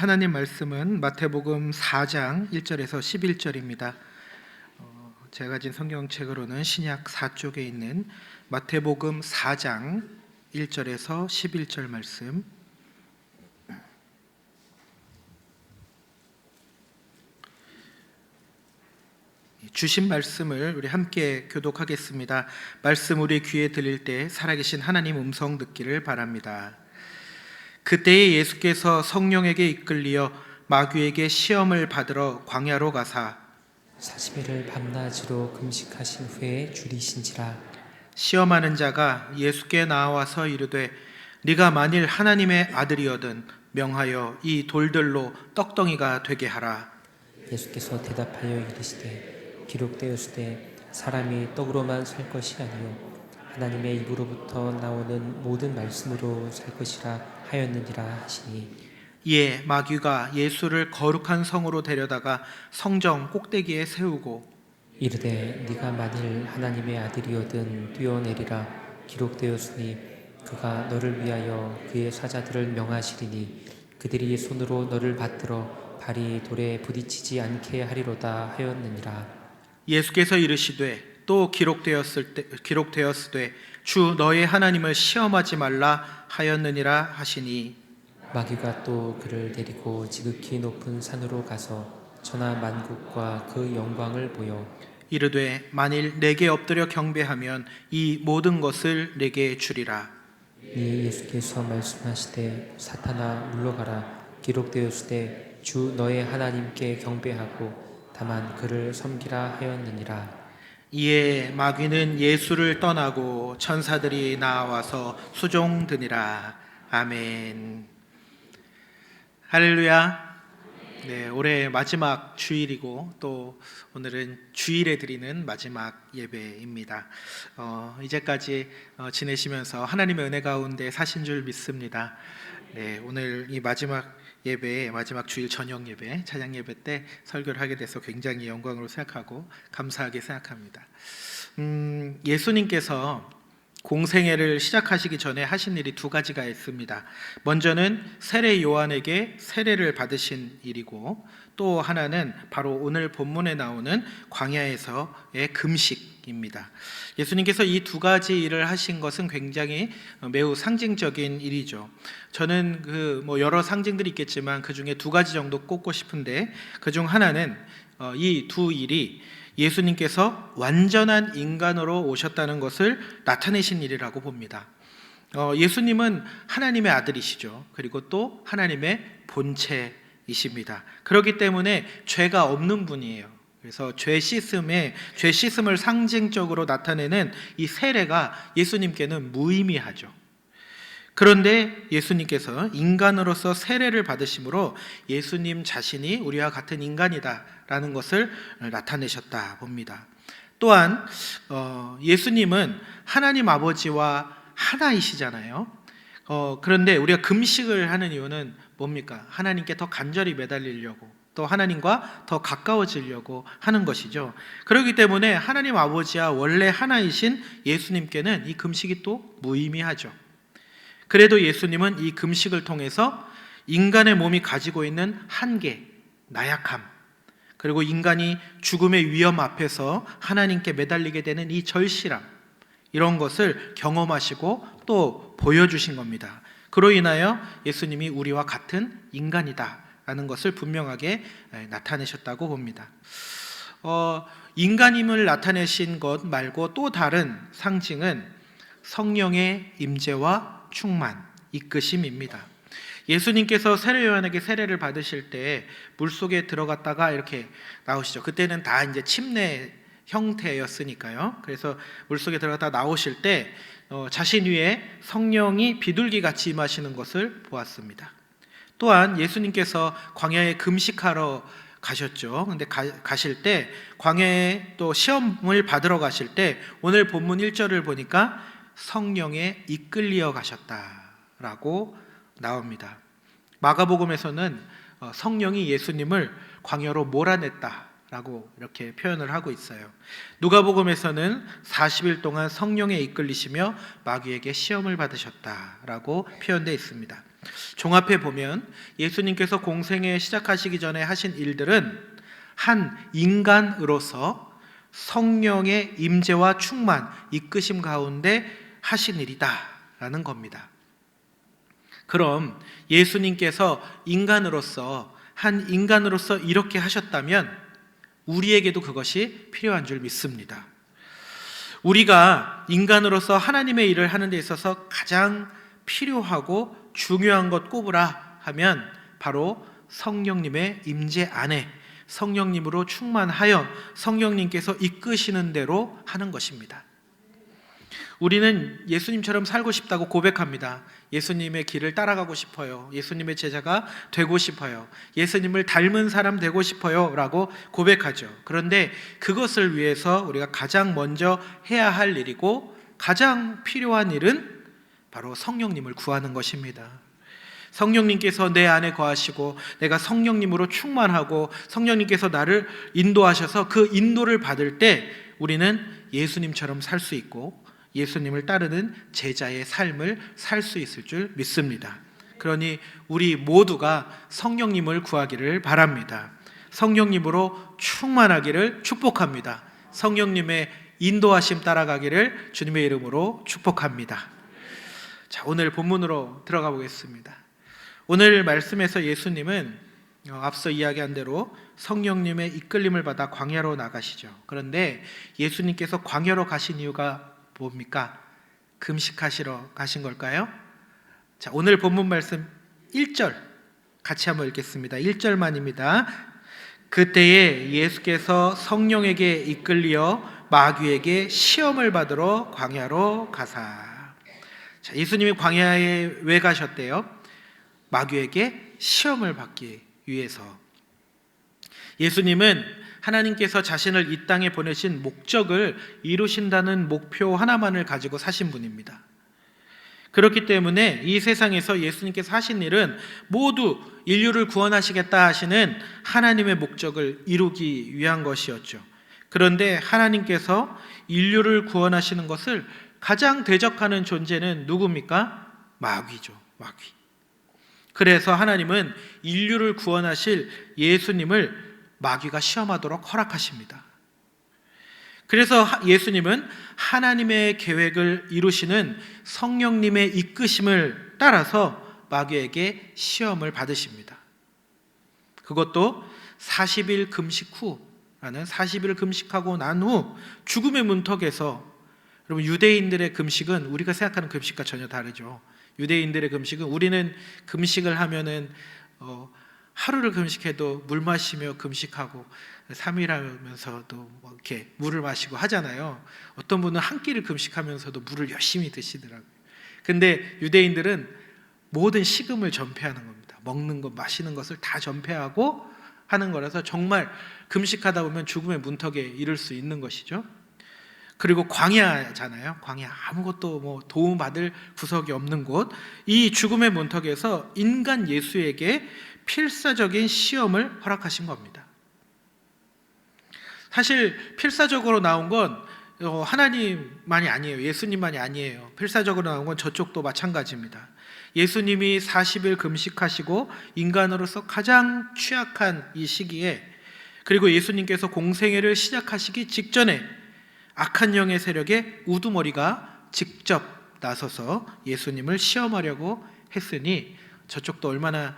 하나님 말씀은 마태복음 4장 1절에서 11절입니다. 제가 가진 성경책으로는 신약 4쪽에 있는 마태복음 4장 1절에서 11절 말씀. 주신 말씀을 우리 함께 교독하겠습니다. 말씀 우리 귀에 들릴 때 살아계신 하나님 음성 듣기를 바랍니다. 그때에 예수께서 성령에게 이끌리어 마귀에게 시험을 받으러 광야로 가사 40일을 밤낮으로 금식하신 후에 줄이신지라. 시험하는 자가 예수께 나와서 이르되 네가 만일 하나님의 아들이거든 명하여 이 돌들로 떡덩이가 되게 하라. 예수께서 대답하여 이르시되 기록되었으되 사람이 떡으로만 살 것이 아니요 하나님의 입으로부터 나오는 모든 말씀으로 살 것이라 하였느니라 하시니, 이에 마귀가 예수를 거룩한 성으로 데려다가 성정 꼭대기에 세우고 이르되 네가 만일 하나님의 아들이거든 뛰어내리라. 기록되었으니 그가 너를 위하여 그의 사자들을 명하시리니 그들이 손으로 너를 받들어 발이 돌에 부딪히지 않게 하리로다 하였느니라. 예수께서 이르시되 또 기록되었으되 주 너의 하나님을 시험하지 말라 하였느니라 하시니, 마귀가 또 그를 데리고 지극히 높은 산으로 가서 천하 만국과 그 영광을 보여 이르되 만일 내게 엎드려 경배하면 이 모든 것을 내게 주리라. 이에 예수께서 말씀하시되 사탄아 물러가라. 기록되었으되 주 너의 하나님께 경배하고 다만 그를 섬기라 하였느니라. 이에 마귀는 예수를 떠나고 천사들이 나와서 수종드니라. 아멘. 할렐루야. 네, 올해 마지막 주일이고 또 오늘은 주일에 드리는 마지막 예배입니다. 이제까지 지내시면서 하나님의 은혜 가운데 사신 줄 믿습니다. 네, 오늘 이 마지막 예배, 마지막 주일 저녁 예배, 찬양 예배 때 설교를 하게 돼서 굉장히 영광으로 생각하고 감사하게 생각합니다. 예수님께서 공생애를 시작하시기 전에 하신 일이 두 가지가 있습니다. 먼저는 세례 요한에게 세례를 받으신 일이고, 또 하나는 바로 오늘 본문에 나오는 광야에서의 금식입니다. 예수님께서 이 두 가지 일을 하신 것은 굉장히 매우 상징적인 일이죠. 저는 여러 상징들이 있겠지만 그 중에 두 가지 정도 꼽고 싶은데, 그 중 하나는 이 두 일이 예수님께서 완전한 인간으로 오셨다는 것을 나타내신 일이라고 봅니다. 예수님은 하나님의 아들이시죠. 그리고 또 하나님의 본체이십니다. 그렇기 때문에 죄가 없는 분이에요. 그래서 죄 씻음을 상징적으로 나타내는 이 세례가 예수님께는 무의미하죠. 그런데 예수님께서 인간으로서 세례를 받으심으로 예수님 자신이 우리와 같은 인간이다라는 것을 나타내셨다 봅니다. 또한 예수님은 하나님 아버지와 하나이시잖아요. 그런데 우리가 금식을 하는 이유는 뭡니까? 하나님께 더 간절히 매달리려고, 또 하나님과 더 가까워지려고 하는 것이죠. 그렇기 때문에 하나님 아버지와 원래 하나이신 예수님께는 이 금식이 또 무의미하죠. 그래도 예수님은 이 금식을 통해서 인간의 몸이 가지고 있는 한계, 나약함, 그리고 인간이 죽음의 위험 앞에서 하나님께 매달리게 되는 이 절실함, 이런 것을 경험하시고 또 보여주신 겁니다. 그로 인하여 예수님이 우리와 같은 인간이다라는 것을 분명하게 나타내셨다고 봅니다. 인간임을 나타내신 것 말고 또 다른 상징은 성령의 임재와 충만, 이끄심입니다. 예수님께서 세례 요한에게 세례를 받으실 때 물속에 들어갔다가 이렇게 나오시죠. 그때는 다 이제 침례 형태였으니까요. 그래서 물속에 들어갔다 나오실 때 자신 위에 성령이 비둘기같이 임하시는 것을 보았습니다. 또한 예수님께서 광야에 금식하러 가셨죠. 근데 가실 때 광야에 또 시험을 받으러 가실 때 오늘 본문 1절을 보니까 성령에 이끌려 가셨다라고 나옵니다. 마가복음에서는 성령이 예수님을 광야로 몰아냈다라고 이렇게 표현을 하고 있어요. 누가복음에서는 40일 동안 성령에 이끌리시며 마귀에게 시험을 받으셨다라고 표현되어 있습니다. 종합해 보면 예수님께서 공생애 시작하시기 전에 하신 일들은 한 인간으로서 성령의 임재와 충만, 이끄심 가운데 하신 일이다라는 겁니다. 그럼 예수님께서 한 인간으로서 이렇게 하셨다면 우리에게도 그것이 필요한 줄 믿습니다. 우리가 인간으로서 하나님의 일을 하는 데 있어서 가장 필요하고 중요한 것 꼽으라 하면 바로 성령님의 임재 안에 성령님으로 충만하여 성령님께서 이끄시는 대로 하는 것입니다. 우리는 예수님처럼 살고 싶다고 고백합니다. 예수님의 길을 따라가고 싶어요. 예수님의 제자가 되고 싶어요. 예수님을 닮은 사람 되고 싶어요 라고 고백하죠. 그런데 그것을 위해서 우리가 가장 먼저 해야 할 일이고 가장 필요한 일은 바로 성령님을 구하는 것입니다. 성령님께서 내 안에 거하시고 내가 성령님으로 충만하고 성령님께서 나를 인도하셔서 그 인도를 받을 때 우리는 예수님처럼 살 수 있고 예수님을 따르는 제자의 삶을 살 수 있을 줄 믿습니다. 그러니 우리 모두가 성령님을 구하기를 바랍니다. 성령님으로 충만하기를 축복합니다. 성령님의 인도하심 따라가기를 주님의 이름으로 축복합니다. 자, 오늘 본문으로 들어가 보겠습니다. 오늘 말씀에서 예수님은 앞서 이야기한 대로 성령님의 이끌림을 받아 광야로 나가시죠. 그런데 예수님께서 광야로 가신 이유가 뭡니까? 금식하시러 가신 걸까요? 자, 오늘 본문 말씀 1절 같이 한번 읽겠습니다. 1절만입니다. 그때에 예수께서 성령에게 이끌리어 마귀에게 시험을 받으러 광야로 가사. 자, 예수님이 광야에 왜 가셨대요? 마귀에게 시험을 받기 위해서. 예수님은 하나님께서 자신을 이 땅에 보내신 목적을 이루신다는 목표 하나만을 가지고 사신 분입니다. 그렇기 때문에 이 세상에서 예수님께서 하신 일은 모두 인류를 구원하시겠다 하시는 하나님의 목적을 이루기 위한 것이었죠. 그런데 하나님께서 인류를 구원하시는 것을 가장 대적하는 존재는 누굽니까? 마귀죠. 마귀. 그래서 하나님은 인류를 구원하실 예수님을 마귀가 시험하도록 허락하십니다. 그래서 예수님은 하나님의 계획을 이루시는 성령님의 이끄심을 따라서 마귀에게 시험을 받으십니다. 그것도 40일 금식 후라는 40일 금식하고 난 후 죽음의 문턱에서, 여러분 유대인들의 금식은 우리가 생각하는 금식과 전혀 다르죠. 유대인들의 금식은 우리는 금식을 하면은 하루를 금식해도 물 마시며 금식하고 3일 하면서도 뭐 이렇게 물을 마시고 하잖아요. 어떤 분은 한 끼를 금식하면서도 물을 열심히 드시더라고요. 근데 유대인들은 모든 식음을 전폐하는 겁니다. 먹는 것, 마시는 것을 다 전폐하고 하는 거라서 정말 금식하다 보면 죽음의 문턱에 이를 수 있는 것이죠. 그리고 광야잖아요. 광야, 아무것도 뭐 도움받을 구석이 없는 곳. 이 죽음의 문턱에서 인간 예수에게 필사적인 시험을 허락하신 겁니다. 사실 필사적으로 나온 건 하나님만이 아니에요. 예수님만이 아니에요. 필사적으로 나온 건 저쪽도 마찬가지입니다. 예수님이 40일 금식하시고 인간으로서 가장 취약한 이 시기에, 그리고 예수님께서 공생애를 시작하시기 직전에 악한 영의 세력의 우두머리가 직접 나서서 예수님을 시험하려고 했으니 저쪽도 얼마나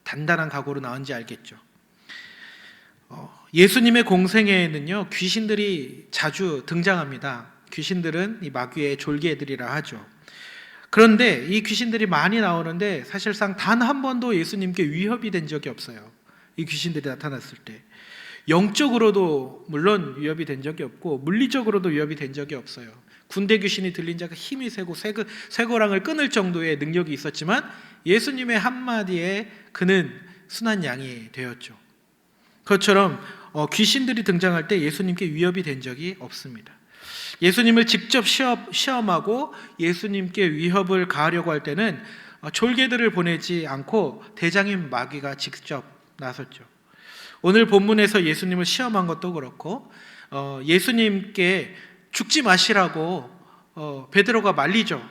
단단한 각오로 나온지 알겠죠. 예수님의 공생애에는요, 귀신들이 자주 등장합니다. 귀신들은 이 마귀의 졸개들이라 하죠. 그런데 이 귀신들이 많이 나오는데 사실상 단 한 번도 예수님께 위협이 된 적이 없어요. 이 귀신들이 나타났을 때 영적으로도 물론 위협이 된 적이 없고 물리적으로도 위협이 된 적이 없어요. 군대 귀신이 들린 자가 힘이 세고 쇠고랑을 끊을 정도의 능력이 있었지만 예수님의 한마디에 그는 순한 양이 되었죠. 그것처럼 귀신들이 등장할 때 예수님께 위협이 된 적이 없습니다. 예수님을 직접 시험하고 예수님께 위협을 가하려고 할 때는 졸개들을 보내지 않고 대장인 마귀가 직접 나섰죠. 오늘 본문에서 예수님을 시험한 것도 그렇고 예수님께 죽지 마시라고 베드로가 말리죠.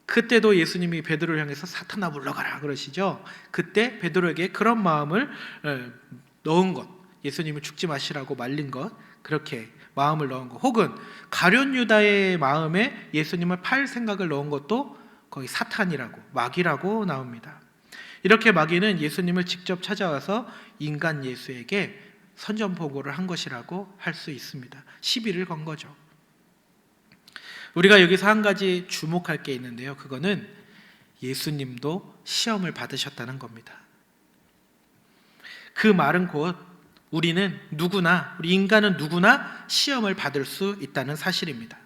그때도 예수님이 베드로를 향해서 사탄아 물러가라 그러시죠. 그때 베드로에게 그런 마음을 넣은 것, 예수님을 죽지 마시라고 말린 것, 그렇게 마음을 넣은 것, 혹은 가룟 유다의 마음에 예수님을 팔 생각을 넣은 것도 거의 사탄이라고, 마귀라고 나옵니다. 이렇게 마귀는 예수님을 직접 찾아와서 인간 예수에게 선전포고를 한 것이라고 할 수 있습니다. 시비를 건 거죠. 우리가 여기서 한 가지 주목할 게 있는데요, 그거는 예수님도 시험을 받으셨다는 겁니다. 그 말은 곧 우리는 누구나, 우리 인간은 누구나 시험을 받을 수 있다는 사실입니다.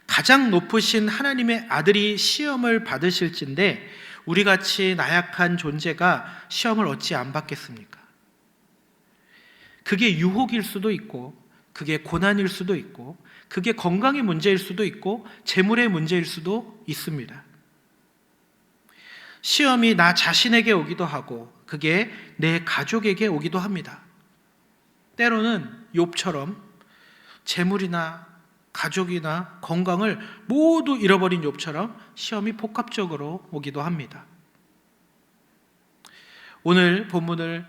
가장 높으신 하나님의 아들이 시험을 받으실진데 우리같이 나약한 존재가 시험을 어찌 안 받겠습니까? 그게 유혹일 수도 있고, 그게 고난일 수도 있고, 그게 건강의 문제일 수도 있고, 재물의 문제일 수도 있습니다. 시험이 나 자신에게 오기도 하고, 그게 내 가족에게 오기도 합니다. 때로는 욥처럼 재물이나 가족이나 건강을 모두 잃어버린 욥처럼 시험이 복합적으로 오기도 합니다. 오늘 본문을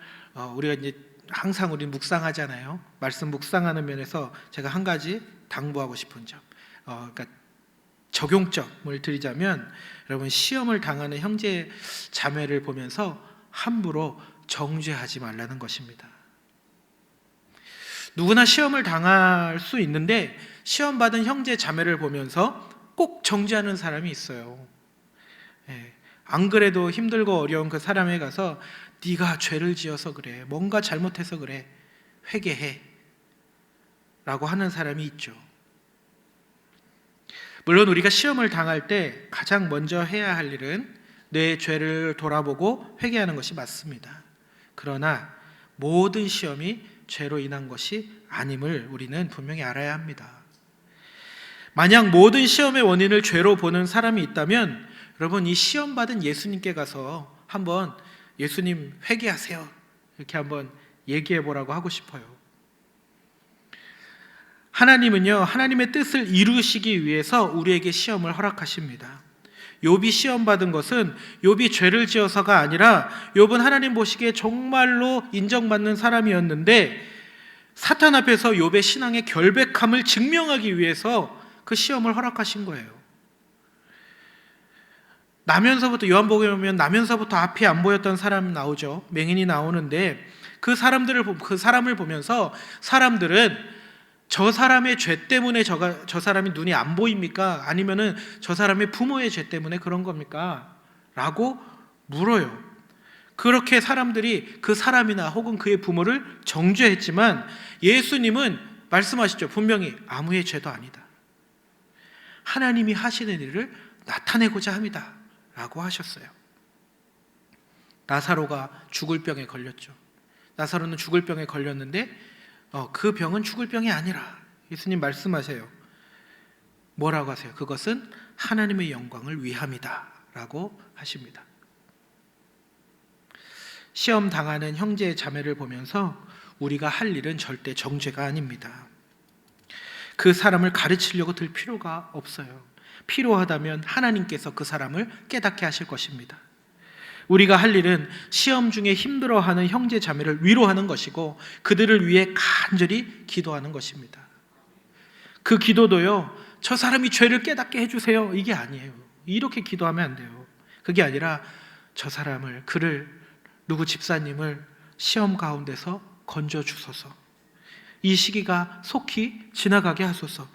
우리가 이제 항상 우리 묵상하잖아요. 말씀 묵상하는 면에서 제가 한 가지 당부하고 싶은 점, 그러니까 적용점을 드리자면, 여러분 시험을 당하는 형제 자매를 보면서 함부로 정죄하지 말라는 것입니다. 누구나 시험을 당할 수 있는데 시험 받은 형제 자매를 보면서 꼭 정죄하는 사람이 있어요. 안 그래도 힘들고 어려운 그 사람에 가서 네가 죄를 지어서 그래, 뭔가 잘못해서 그래, 회개해 라고 하는 사람이 있죠. 물론 우리가 시험을 당할 때 가장 먼저 해야 할 일은 내 죄를 돌아보고 회개하는 것이 맞습니다. 그러나 모든 시험이 죄로 인한 것이 아님을 우리는 분명히 알아야 합니다. 만약 모든 시험의 원인을 죄로 보는 사람이 있다면 여러분, 이 시험 받은 예수님께 가서 한번 예수님 회개하세요 이렇게 한번 얘기해 보라고 하고 싶어요. 하나님은요, 하나님의 뜻을 이루시기 위해서 우리에게 시험을 허락하십니다. 욥이 시험 받은 것은 욥이 죄를 지어서가 아니라 욥은 하나님 보시기에 정말로 인정받는 사람이었는데 사탄 앞에서 욥의 신앙의 결백함을 증명하기 위해서 그 시험을 허락하신 거예요. 나면서부터, 요한복음에 보면 나면서부터 앞이 안 보였던 사람 나오죠. 맹인이 나오는데 그 사람을 보면서 사람들은 저 사람의 죄 때문에 저 사람이 눈이 안 보입니까? 아니면은 저 사람의 부모의 죄 때문에 그런 겁니까? 라고 물어요. 그렇게 사람들이 그 사람이나 혹은 그의 부모를 정죄했지만 예수님은 말씀하시죠. 분명히 아무의 죄도 아니다. 하나님이 하시는 일을 나타내고자 합니다 라고 하셨어요. 나사로가 죽을 병에 걸렸죠. 나사로는 죽을 병에 걸렸는데 그 병은 죽을 병이 아니라 예수님 말씀하세요. 뭐라고 하세요? 그것은 하나님의 영광을 위함이다 라고 하십니다. 시험 당하는 형제 자매를 보면서 우리가 할 일은 절대 정죄가 아닙니다. 그 사람을 가르치려고 들 필요가 없어요. 필요하다면 하나님께서 그 사람을 깨닫게 하실 것입니다. 우리가 할 일은 시험 중에 힘들어하는 형제 자매를 위로하는 것이고 그들을 위해 간절히 기도하는 것입니다. 그 기도도요, 저 사람이 죄를 깨닫게 해주세요 이게 아니에요. 이렇게 기도하면 안 돼요. 그게 아니라 저 사람을, 그를, 누구 집사님을 시험 가운데서 건져주소서. 이 시기가 속히 지나가게 하소서.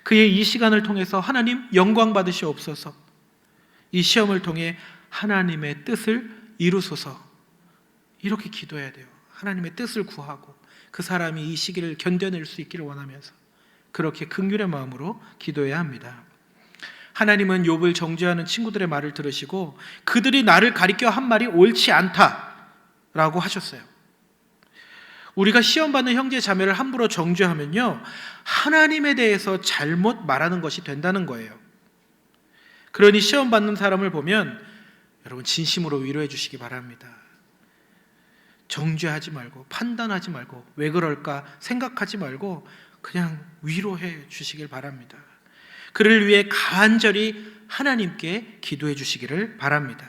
그의 이 시간을 통해서 하나님 영광 받으시옵소서. 이 시험을 통해 하나님의 뜻을 이루소서. 이렇게 기도해야 돼요. 하나님의 뜻을 구하고 그 사람이 이 시기를 견뎌낼 수 있기를 원하면서 그렇게 긍휼의 마음으로 기도해야 합니다. 하나님은 욥을 정죄하는 친구들의 말을 들으시고 그들이 나를 가리켜 한 말이 옳지 않다라고 하셨어요. 우리가 시험받는 형제 자매를 함부로 정죄하면요, 하나님에 대해서 잘못 말하는 것이 된다는 거예요. 그러니 시험받는 사람을 보면 여러분 진심으로 위로해 주시기 바랍니다. 정죄하지 말고, 판단하지 말고, 왜 그럴까 생각하지 말고 그냥 위로해 주시길 바랍니다. 그를 위해 간절히 하나님께 기도해 주시기를 바랍니다.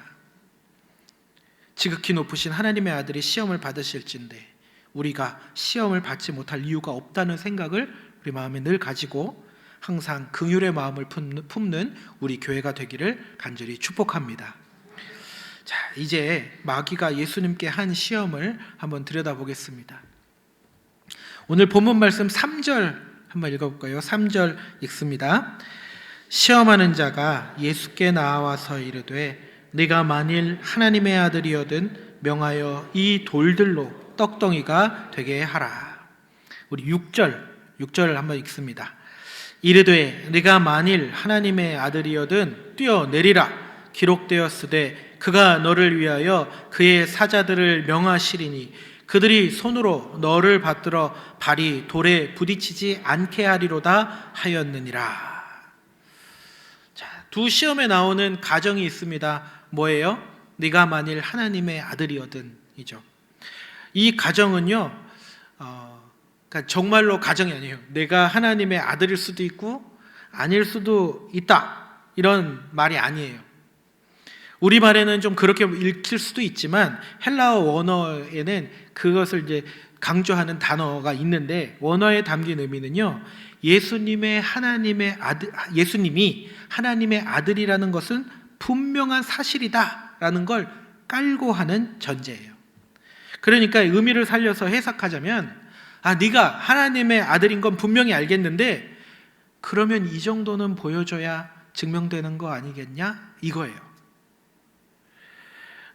지극히 높으신 하나님의 아들이 시험을 받으실진데 우리가 시험을 받지 못할 이유가 없다는 생각을 우리 마음에 늘 가지고 항상 긍휼의 마음을 품는 우리 교회가 되기를 간절히 축복합니다. 자, 이제 마귀가 예수님께 한 시험을 한번 들여다보겠습니다. 오늘 본문 말씀 3절 한번 읽어볼까요? 3절 읽습니다. 시험하는 자가 예수께 나와서 이르되 네가 만일 하나님의 아들이거든 명하여 이 돌들로 떡덩이가 되게 하라. 우리 6절 한번 읽습니다. 이르되 네가 만일 하나님의 아들이거든 뛰어내리라. 기록되었으되 그가 너를 위하여 그의 사자들을 명하시리니 그들이 손으로 너를 받들어 발이 돌에 부딪히지 않게 하리로다 하였느니라. 자, 두 시험에 나오는 가정이 있습니다. 뭐예요? 네가 만일 하나님의 아들이거든 이죠. 이 가정은요, 그러니까 정말로 가정이 아니에요. 내가 하나님의 아들일 수도 있고 아닐 수도 있다 이런 말이 아니에요. 우리말에는 좀 그렇게 읽힐 수도 있지만 헬라어 원어에는 그것을 이제 강조하는 단어가 있는데 원어에 담긴 의미는요, 예수님이 하나님의 아들이라는 것은 분명한 사실이다라는 걸 깔고 하는 전제예요. 그러니까 의미를 살려서 해석하자면 네가 하나님의 아들인 건 분명히 알겠는데 그러면 이 정도는 보여줘야 증명되는 거 아니겠냐? 이거예요.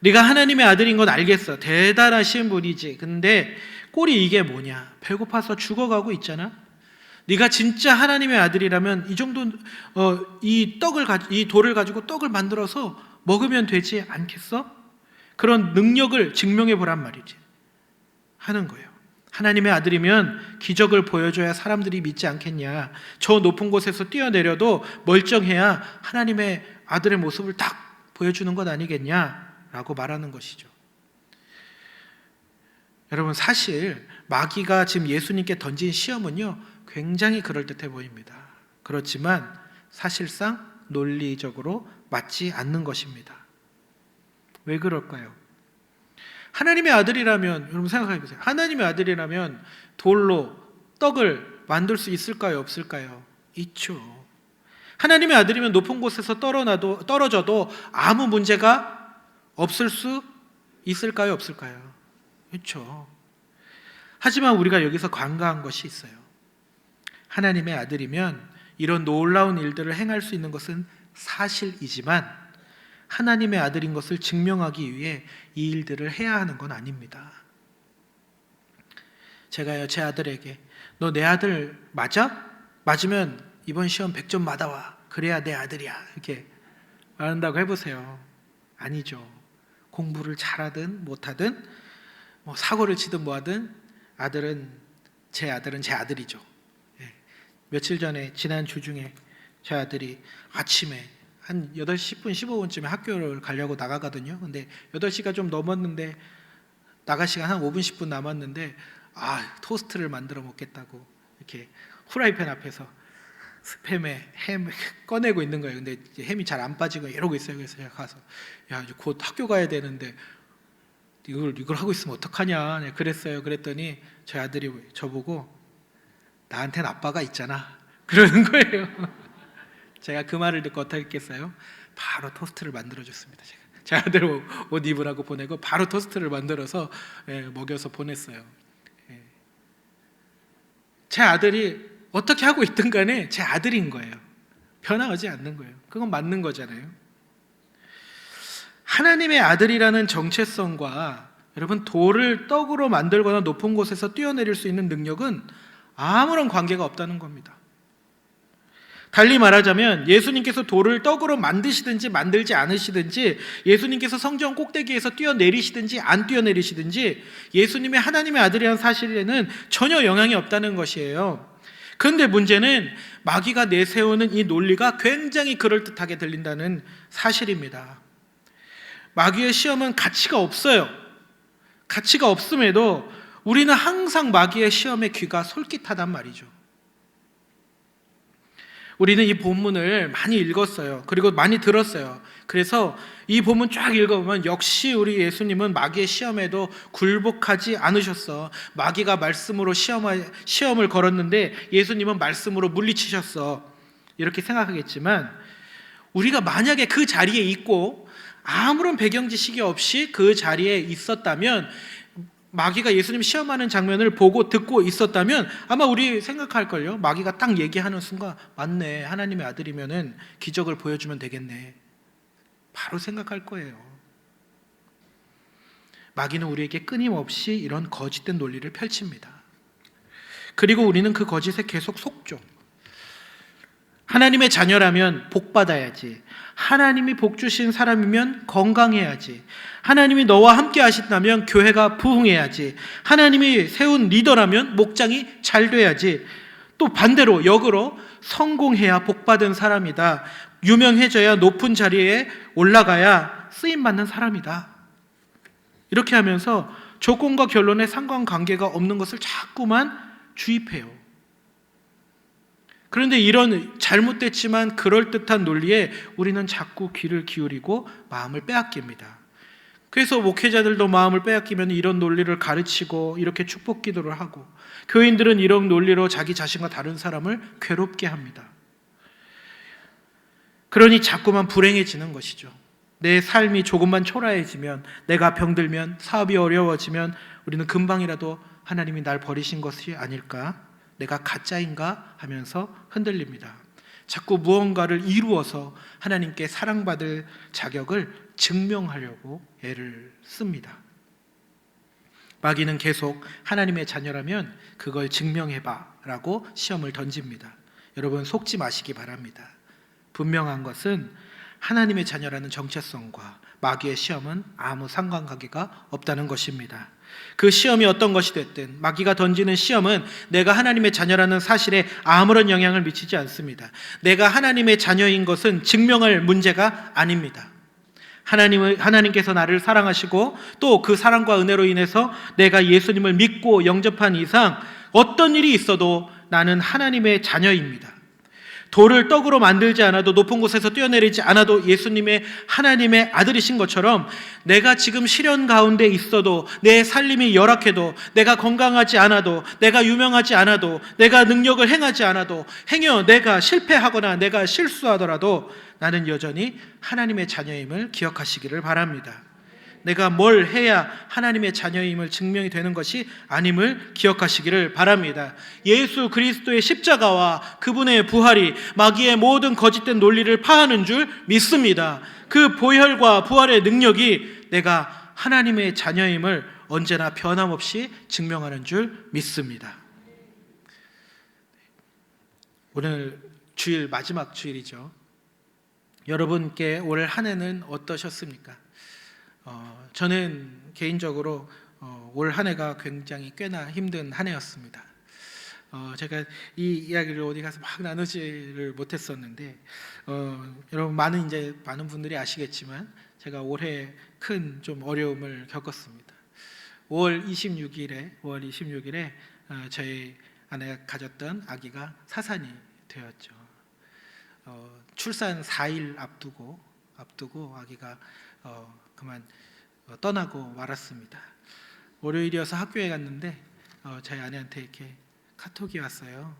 네가 하나님의 아들인 건 알겠어. 대단하신 분이지. 근데 꼴이 이게 뭐냐? 배고파서 죽어가고 있잖아. 네가 진짜 하나님의 아들이라면 이 정도 이 돌을 가지고 떡을 만들어서 먹으면 되지 않겠어? 그런 능력을 증명해 보란 말이지. 하는 거예요. 하나님의 아들이면 기적을 보여줘야 사람들이 믿지 않겠냐. 저 높은 곳에서 뛰어내려도 멀쩡해야 하나님의 아들의 모습을 딱 보여주는 것 아니겠냐라고 말하는 것이죠. 여러분, 사실 마귀가 지금 예수님께 던진 시험은요, 굉장히 그럴듯해 보입니다. 그렇지만 사실상 논리적으로 맞지 않는 것입니다. 왜 그럴까요? 하나님의 아들이라면, 여러분 생각해 보세요. 하나님의 아들이라면 돌로 떡을 만들 수 있을까요? 없을까요? 있죠. 하나님의 아들이면 높은 곳에서 떨어져도 아무 문제가 없을 수 있을까요? 없을까요? 있죠. 하지만 우리가 여기서 간과한 것이 있어요. 하나님의 아들이면 이런 놀라운 일들을 행할 수 있는 것은 사실이지만 하나님의 아들인 것을 증명하기 위해 이 일들을 해야 하는 건 아닙니다. 제가요, 제 아들에게 너 내 아들 맞아? 맞으면 이번 시험 100점 받아와. 그래야 내 아들이야. 이렇게 말한다고 해보세요. 아니죠. 공부를 잘하든 못하든 사고를 치든 뭐하든 제 아들은 제 아들이죠. 며칠 전에 지난 주 중에 제 아들이 아침에 한 8시 10분 15분쯤에 학교를 가려고 나가거든요. 근데 8시가 좀 넘었는데 나갈 시간 한 5분 10분 남았는데 토스트를 만들어 먹겠다고 이렇게 후라이팬 앞에서 스팸에 햄 꺼내고 있는 거예요. 근데 햄이 잘 안 빠지고 이러고 있어요. 그래서 제가 가서 이제 곧 학교 가야 되는데 이걸 하고 있으면 어떡하냐 그랬어요. 그랬더니 제 아들이 저보고 나한테는 아빠가 있잖아 그러는 거예요. 제가 그 말을 듣고 어떻게 했겠어요? 바로 토스트를 만들어줬습니다. 제 아들 옷 입으라고 보내고 바로 토스트를 만들어서 먹여서 보냈어요. 제 아들이 어떻게 하고 있든 간에 제 아들인 거예요. 변화하지 않는 거예요. 그건 맞는 거잖아요. 하나님의 아들이라는 정체성과 여러분 돌을 떡으로 만들거나 높은 곳에서 뛰어내릴 수 있는 능력은 아무런 관계가 없다는 겁니다. 달리 말하자면 예수님께서 돌을 떡으로 만드시든지 만들지 않으시든지 예수님께서 성전 꼭대기에서 뛰어내리시든지 안 뛰어내리시든지 예수님의 하나님의 아들이라는 사실에는 전혀 영향이 없다는 것이에요. 그런데 문제는 마귀가 내세우는 이 논리가 굉장히 그럴듯하게 들린다는 사실입니다. 마귀의 시험은 가치가 없어요. 가치가 없음에도 우리는 항상 마귀의 시험에 귀가 솔깃하단 말이죠. 우리는 이 본문을 많이 읽었어요. 그리고 많이 들었어요. 그래서 이 본문 쫙 읽어보면 역시 우리 예수님은 마귀의 시험에도 굴복하지 않으셨어. 마귀가 말씀으로 시험을 걸었는데 예수님은 말씀으로 물리치셨어. 이렇게 생각하겠지만 우리가 만약에 그 자리에 있고 아무런 배경 지식이 없이 그 자리에 있었다면, 마귀가 예수님 시험하는 장면을 보고 듣고 있었다면 아마 우리 생각할걸요. 마귀가 딱 얘기하는 순간 맞네, 하나님의 아들이면은 기적을 보여주면 되겠네, 바로 생각할 거예요. 마귀는 우리에게 끊임없이 이런 거짓된 논리를 펼칩니다. 그리고 우리는 그 거짓에 계속 속죠. 하나님의 자녀라면 복 받아야지, 하나님이 복 주신 사람이면 건강해야지, 하나님이 너와 함께 하신다면 교회가 부흥해야지, 하나님이 세운 리더라면 목장이 잘 돼야지, 또 반대로 역으로 성공해야 복 받은 사람이다, 유명해져야 높은 자리에 올라가야 쓰임받는 사람이다, 이렇게 하면서 조건과 결론에 상관관계가 없는 것을 자꾸만 주입해요. 그런데 이런 잘못됐지만 그럴듯한 논리에 우리는 자꾸 귀를 기울이고 마음을 빼앗깁니다. 그래서 목회자들도 마음을 빼앗기면 이런 논리를 가르치고 이렇게 축복 기도를 하고, 교인들은 이런 논리로 자기 자신과 다른 사람을 괴롭게 합니다. 그러니 자꾸만 불행해지는 것이죠. 내 삶이 조금만 초라해지면, 내가 병들면, 사업이 어려워지면 우리는 금방이라도 하나님이 날 버리신 것이 아닐까, 내가 가짜인가 하면서 흔들립니다. 자꾸 무언가를 이루어서 하나님께 사랑받을 자격을 증명하려고 애를 씁니다. 마귀는 계속 하나님의 자녀라면 그걸 증명해봐 라고 시험을 던집니다. 여러분, 속지 마시기 바랍니다. 분명한 것은 하나님의 자녀라는 정체성과 마귀의 시험은 아무 상관관계가 없다는 것입니다. 그 시험이 어떤 것이 됐든 마귀가 던지는 시험은 내가 하나님의 자녀라는 사실에 아무런 영향을 미치지 않습니다. 내가 하나님의 자녀인 것은 증명할 문제가 아닙니다. 하나님께서 나를 사랑하시고 또 그 사랑과 은혜로 인해서 내가 예수님을 믿고 영접한 이상 어떤 일이 있어도 나는 하나님의 자녀입니다. 돌을 떡으로 만들지 않아도, 높은 곳에서 뛰어내리지 않아도 예수님의 하나님의 아들이신 것처럼, 내가 지금 시련 가운데 있어도, 내 살림이 열악해도, 내가 건강하지 않아도, 내가 유명하지 않아도, 내가 능력을 행하지 않아도, 행여 내가 실패하거나 내가 실수하더라도 나는 여전히 하나님의 자녀임을 기억하시기를 바랍니다. 내가 뭘 해야 하나님의 자녀임을 증명이 되는 것이 아님을 기억하시기를 바랍니다. 예수 그리스도의 십자가와 그분의 부활이 마귀의 모든 거짓된 논리를 파하는 줄 믿습니다. 그 보혈과 부활의 능력이 내가 하나님의 자녀임을 언제나 변함없이 증명하는 줄 믿습니다. 오늘 주일, 마지막 주일이죠. 여러분께 올 한 해는 어떠셨습니까? 저는 개인적으로 올 한 해가 굉장히 꽤나 힘든 한 해였습니다. 제가 이 이야기를 어디 가서 막 나누지를 못했었는데, 여러분 많은 분들이 아시겠지만 제가 올해 큰 좀 어려움을 겪었습니다. 5월 26일에 저희 아내가 가졌던 아기가 사산이 되었죠. 출산 4일 앞두고 아기가 그만 떠나고 말았습니다. 월요일이어서 학교에 갔는데 저희 아내한테 이렇게 카톡이 왔어요.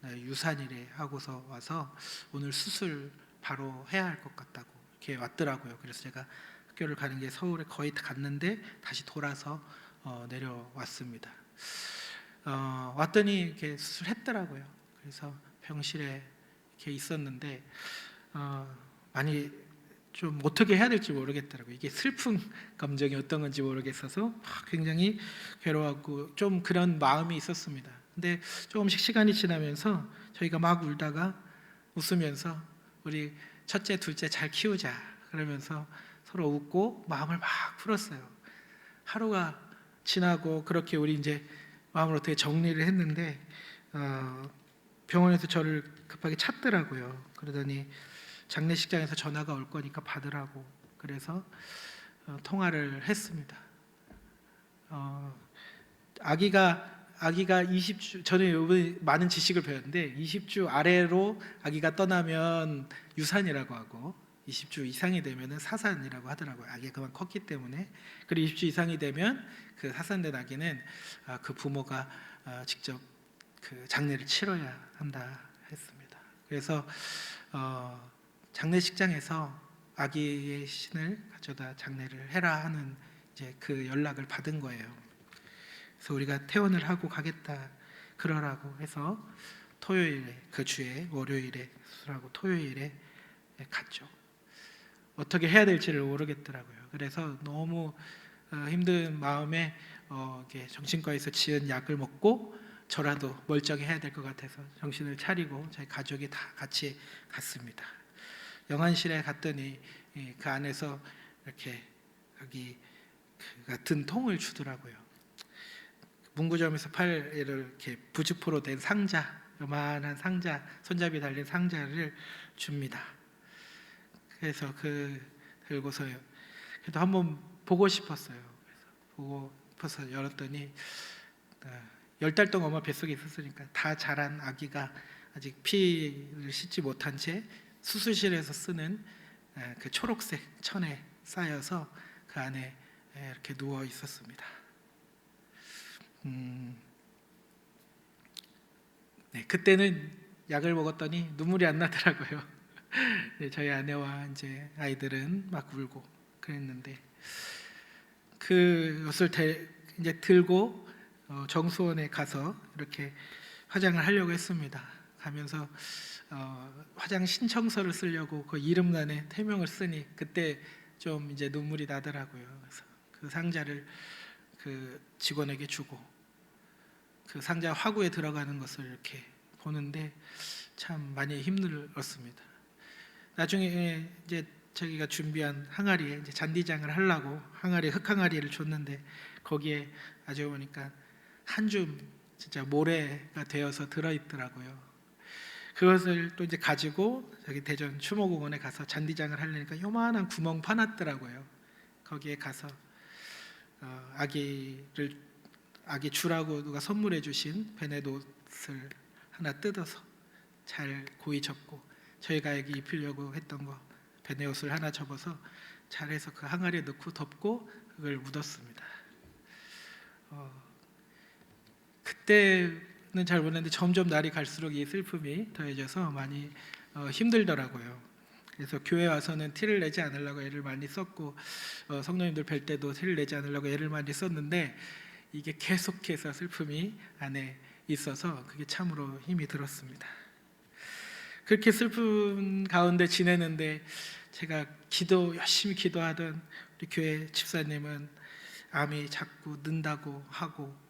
나 유산이래 하고서 와서 오늘 수술 바로 해야 할 것 같다고 이렇게 왔더라고요. 그래서 제가 학교를 가는 게 서울에 거의 다 갔는데 다시 돌아서 내려왔습니다. 왔더니 이렇게 수술했더라고요. 그래서 병실에 이렇게 있었는데 많이 좀 어떻게 해야 될지 모르겠더라고요. 이게 슬픈 감정이 어떤 건지 모르겠어서 굉장히 괴로웠고 좀 그런 마음이 있었습니다. 근데 조금씩 시간이 지나면서 저희가 막 울다가 웃으면서 우리 첫째, 둘째 잘 키우자 그러면서 서로 웃고 마음을 막 풀었어요. 하루가 지나고 그렇게 우리 이제 마음을 어떻게 정리를 했는데 병원에서 저를 급하게 찾더라고요. 그러더니 장례식장에서 전화가 올 거니까 받으라고 그래서 통화를 했습니다. 아기가 아기가 20주, 저는 요번에 많은 지식을 배웠는데 20주 아래로 아기가 떠나면 유산이라고 하고 20주 이상이 되면은 사산이라고 하더라고요. 아기가 그만 컸기 때문에. 그리고 20주 이상이 되면 그 사산된 아기는 그 부모가 직접 그 장례를 치러야 한다 했습니다. 그래서 장례식장에서 아기의 신을 가져다 장례를 해라 하는 이제 그 연락을 받은 거예요. 그래서 우리가 퇴원을 하고 가겠다 그러라고 해서 토요일에, 그 주에 월요일에 수술하고 토요일에 갔죠. 어떻게 해야 될지를 모르겠더라고요. 그래서 너무 힘든 마음에 이렇게 정신과에서 지은 약을 먹고 저라도 멀쩡해야 될 것 같아서 정신을 차리고 저희 가족이 다 같이 갔습니다. 영안실에 갔더니 그 안에서 이렇게 여기 같은 통을 주더라고요. 문구점에서 팔 이렇게 부직포로 된 상자, 요만한 상자, 손잡이 달린 상자를 줍니다. 그래서 들고서요. 그래도 한번 보고 싶었어요. 그래서 보고 싶어서 열었더니 10달 동안 엄마 뱃속에 있었으니까 다 자란 아기가 아직 피를 씻지 못한 채 수술실에서 쓰는 그 초록색 천에 쌓여서 그 안에 이렇게 누워 있었습니다. 네, 그때는 약을 먹었더니 눈물이 안 나더라고요. 네, 저희 아내와 이제 아이들은 막 울고 그랬는데 그것을 이제 들고 정수원에 가서 이렇게 화장을 하려고 했습니다. 가면서 화장 신청서를 쓰려고 그 이름란에 태명을 쓰니 그때 좀 이제 눈물이 나더라고요. 그래서 그 상자를 그 직원에게 주고 그 상자 화구에 들어가는 것을 이렇게 보는데 참 많이 힘들었습니다. 나중에 이제 저기가 준비한 항아리에 이제 잔디장을 하려고 흙항아리를 줬는데 거기에 아주 보니까 한 줌 진짜 모래가 되어서 들어있더라고요. 그것을 또 이제 가지고 저기 대전 추모공원에 가서 잔디장을 하려니까 요만한 구멍 파놨더라고요. 거기에 가서 아기 주라고 누가 선물해 주신 베네옷을 하나 뜯어서 잘 고이 접고 저희가 아기 입히려고 했던 거 베네옷을 하나 접어서 잘해서 그 항아리에 넣고 덮고 그걸 묻었습니다. 그때는 잘 모르는데 점점 날이 갈수록 이 슬픔이 더해져서 많이 힘들더라고요. 그래서 교회 와서는 티를 내지 않으려고 애를 많이 썼고 성도님들 뵐 때도 티를 내지 않으려고 애를 많이 썼는데 이게 계속해서 슬픔이 안에 있어서 그게 참으로 힘이 들었습니다. 그렇게 슬픈 가운데 지내는데 제가 열심히 기도하던 우리 교회 집사님은 암이 자꾸 는다고 하고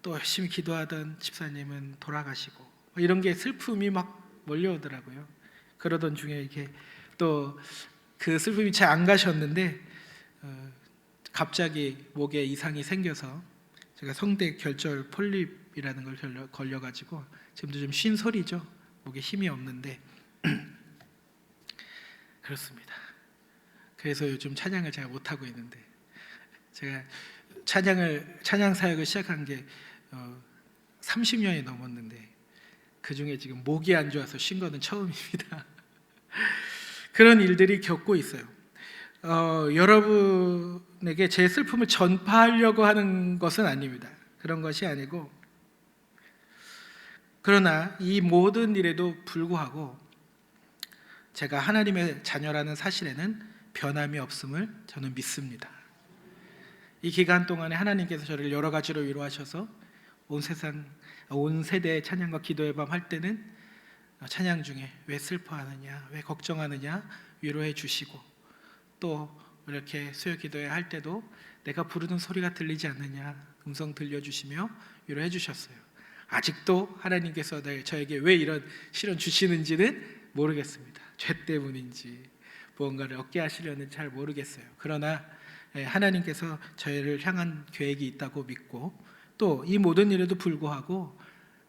또 열심히 기도하던 집사님은 돌아가시고 이런 게 슬픔이 막 몰려오더라고요. 그러던 중에 이게 또 그 슬픔이 잘 안 가셨는데 갑자기 목에 이상이 생겨서 제가 성대 결절 폴립이라는 걸 걸려가지고 지금도 좀 쉰 소리죠. 목에 힘이 없는데 그렇습니다. 그래서 요즘 찬양을 잘 못하고 있는데 제가 찬양 사역을 시작한 게 30년이 넘었는데 그 중에 지금 목이 안 좋아서 쉰 거는 처음입니다. 그런 일들이 겪고 있어요. 여러분에게 제 슬픔을 전파하려고 하는 것은 아닙니다. 그런 것이 아니고 그러나 이 모든 일에도 불구하고 제가 하나님의 자녀라는 사실에는 변함이 없음을 저는 믿습니다. 이 기간 동안에 하나님께서 저를 여러 가지로 위로하셔서 온 세대의 찬양과 기도의 밤 할 때는 찬양 중에 왜 슬퍼하느냐, 왜 걱정하느냐 위로해 주시고 또 이렇게 수요 기도회 할 때도 내가 부르는 소리가 들리지 않느냐 음성 들려주시며 위로해 주셨어요. 아직도 하나님께서 저에게 왜 이런 시련 주시는지는 모르겠습니다. 죄 때문인지 무언가를 얻게 하시려는 잘 모르겠어요. 그러나 하나님께서 저희를 향한 계획이 있다고 믿고 또 이 모든 일에도 불구하고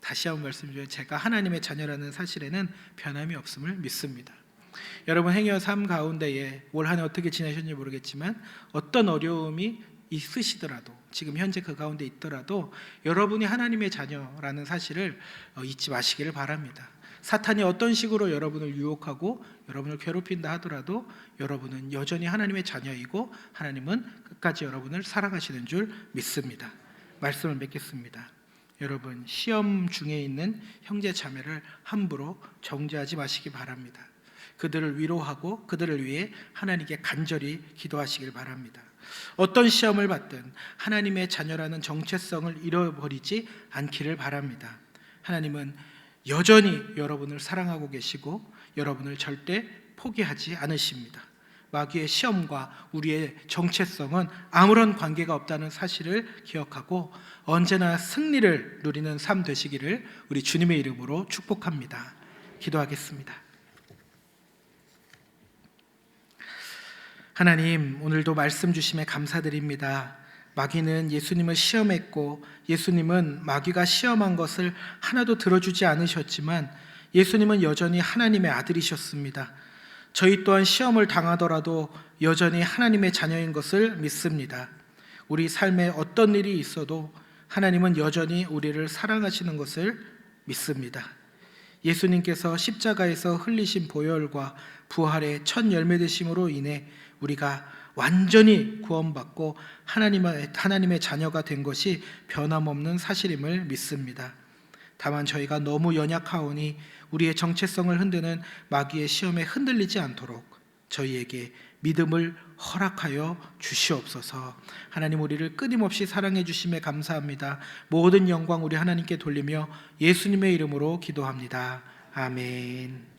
다시 한번 말씀드려요. 제가 하나님의 자녀라는 사실에는 변함이 없음을 믿습니다. 여러분 행여 삶 가운데에 올 한 해 어떻게 지내셨는지 모르겠지만 어떤 어려움이 있으시더라도, 지금 현재 그 가운데 있더라도 여러분이 하나님의 자녀라는 사실을 잊지 마시기를 바랍니다. 사탄이 어떤 식으로 여러분을 유혹하고 여러분을 괴롭힌다 하더라도 여러분은 여전히 하나님의 자녀이고 하나님은 끝까지 여러분을 사랑하시는 줄 믿습니다. 말씀을 맺겠습니다. 여러분, 시험 중에 있는 형제 자매를 함부로 정죄하지 마시기 바랍니다. 그들을 위로하고 그들을 위해 하나님께 간절히 기도하시길 바랍니다. 어떤 시험을 받든 하나님의 자녀라는 정체성을 잃어버리지 않기를 바랍니다. 하나님은 여전히 여러분을 사랑하고 계시고 여러분을 절대 포기하지 않으십니다. 마귀의 시험과 우리의 정체성은 아무런 관계가 없다는 사실을 기억하고 언제나 승리를 누리는 삶 되시기를 우리 주님의 이름으로 축복합니다. 기도하겠습니다. 하나님, 오늘도 말씀 주심에 감사드립니다. 마귀는 예수님을 시험했고 예수님은 마귀가 시험한 것을 하나도 들어주지 않으셨지만 예수님은 여전히 하나님의 아들이셨습니다. 저희 또한 시험을 당하더라도 여전히 하나님의 자녀인 것을 믿습니다. 우리 삶에 어떤 일이 있어도 하나님은 여전히 우리를 사랑하시는 것을 믿습니다. 예수님께서 십자가에서 흘리신 보혈과 부활의 첫 열매 되심으로 인해 우리가 완전히 구원받고 하나님의 자녀가 된 것이 변함없는 사실임을 믿습니다. 다만 저희가 너무 연약하오니 우리의 정체성을 흔드는 마귀의 시험에 흔들리지 않도록 저희에게 믿음을 허락하여 주시옵소서. 하나님, 우리를 끊임없이 사랑해 주심에 감사합니다. 모든 영광 우리 하나님께 돌리며 예수님의 이름으로 기도합니다. 아멘.